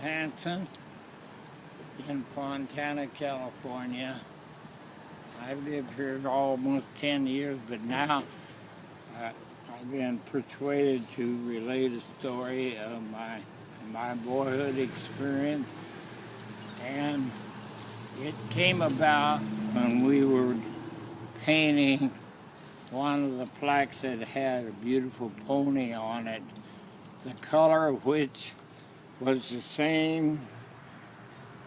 Hanson in Fontana, California. I've lived here almost 10 years, but now I've been persuaded to relate a story of my boyhood experience. And it came about when we were painting one of the plaques that had a beautiful pony on it, the color of which was the same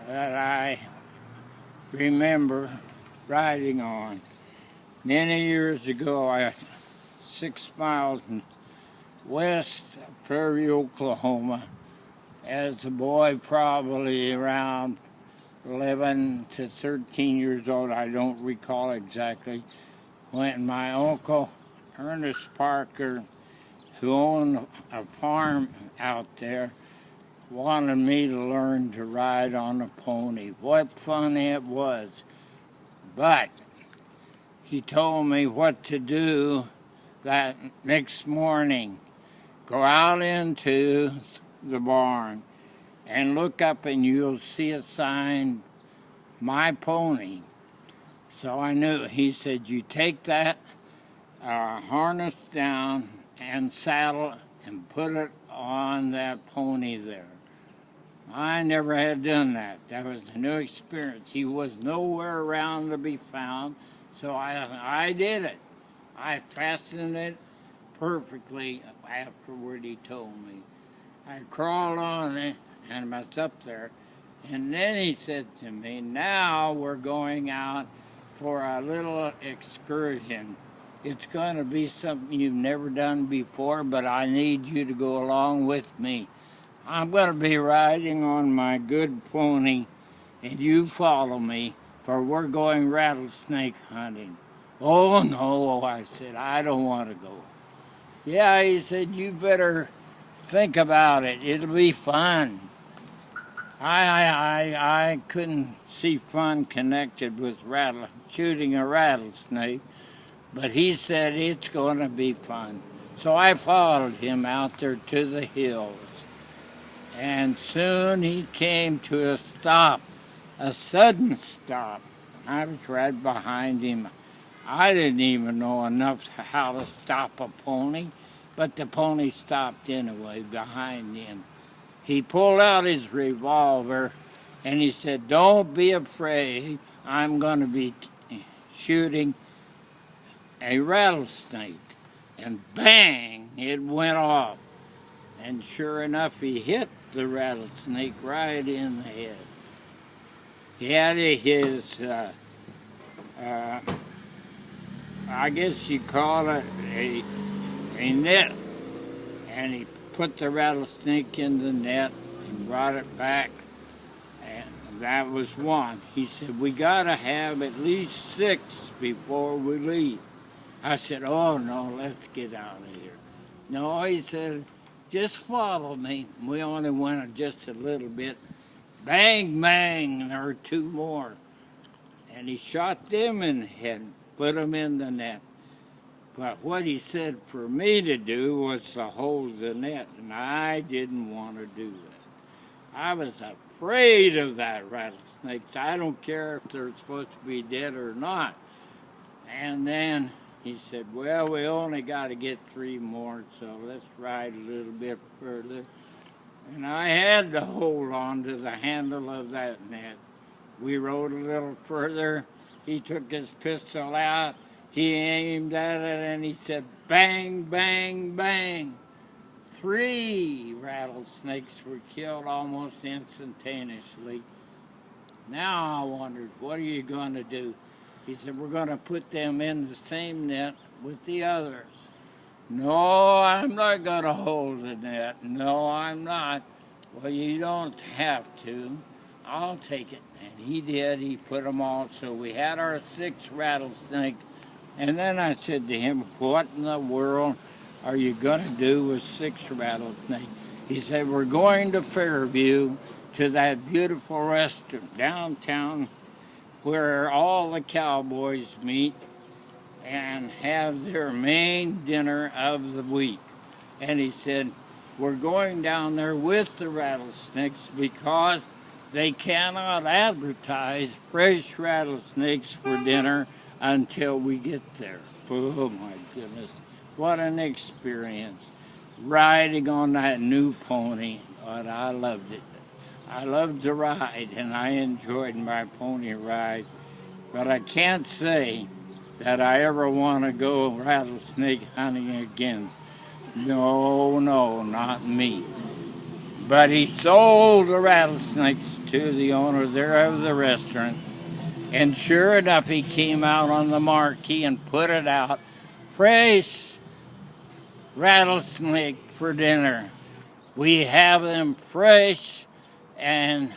that I remember riding on. Many years ago, 6 miles west of Prairie, Oklahoma, as a boy, probably around 11 to 13 years old, I don't recall exactly, when my uncle, Ernest Parker, who owned a farm out there, wanted me to learn to ride on a pony. What fun it was. But he told me what to do that next morning. Go out into the barn and look up and you'll see a sign, "My Pony." So I knew. He said, you take that harness down and saddle and put it on that pony there. I never had done that. That was a new experience. He was nowhere around to be found, so I did it. I fastened it perfectly afterward, he told me. I crawled on it and I was up there. And then he said to me, now we're going out for a little excursion. It's going to be something you've never done before, but I need you to go along with me. I'm going to be riding on my good pony, and you follow me, for we're going rattlesnake hunting. Oh, no, I said, I don't want to go. Yeah, he said, you better think about it. It'll be fun. I couldn't see fun connected with shooting a rattlesnake, but he said it's going to be fun. So I followed him out there to the hills. And soon he came to a stop, a sudden stop. I was right behind him. I didn't even know enough how to stop a pony, but the pony stopped anyway behind him. He pulled out his revolver and he said, don't be afraid, I'm going to be shooting a rattlesnake. And bang, it went off. And sure enough, he hit the rattlesnake right in the head. He had his, I guess you call it a net, and he put the rattlesnake in the net and brought it back, and that was one. He said, we got to have at least 6 before we leave. I said, oh, no, let's get out of here. No, he said, just follow me. We only went just a little bit. Bang, bang, there were 2 more. And he shot them in the head, put them in the net. But what he said for me to do was to hold the net, and I didn't want to do that. I was afraid of that rattlesnake. I don't care if they're supposed to be dead or not. And then he said, well, we only got to get 3 more, so let's ride a little bit further. And I had to hold on to the handle of that net. We rode a little further. He took his pistol out. He aimed at it, and he said, bang, bang, bang. 3 rattlesnakes were killed almost instantaneously. Now I wondered, what are you going to do? He said, we're going to put them in the same net with the others. No, I'm not going to hold the net. No, I'm not. Well, you don't have to. I'll take it. And he did. He put them all. So we had our 6 rattlesnakes. And then I said to him, what in the world are you going to do with 6 rattlesnakes? He said, we're going to Fairview to that beautiful restaurant downtown where all the cowboys meet and have their main dinner of the week. And he said, we're going down there with the rattlesnakes because they cannot advertise fresh rattlesnakes for dinner until we get there. Oh my goodness, what an experience. Riding on that new pony, but I loved it. I loved to ride and I enjoyed my pony ride, but I can't say that I ever want to go rattlesnake hunting again. No, not me. But he sold the rattlesnakes to the owner there of the restaurant. And sure enough, he came out on the marquee and put it out. Fresh rattlesnake for dinner. We have them fresh, and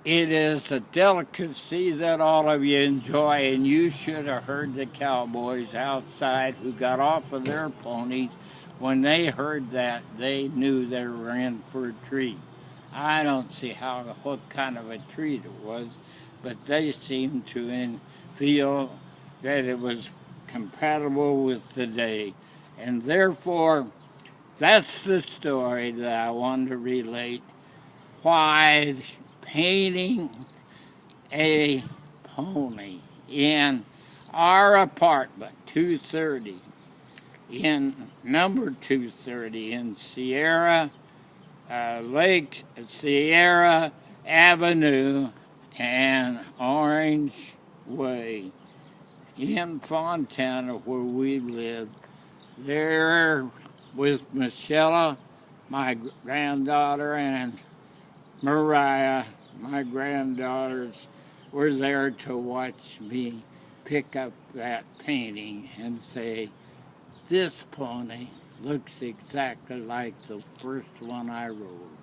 it is a delicacy that all of you enjoy. And you should have heard the cowboys outside who got off of their ponies. When they heard that, they knew they were in for a treat. I don't see what kind of a treat it was, but they seemed to feel that it was compatible with the day. And therefore, that's the story that I wanted to relate. Why painting a pony in our apartment, 230, in number 230 in Sierra Avenue and Orange Way in Fontana, where we lived. There with Michella, my granddaughter, and Mariah, my granddaughters, were there to watch me pick up that painting and say, this pony looks exactly like the first one I rode.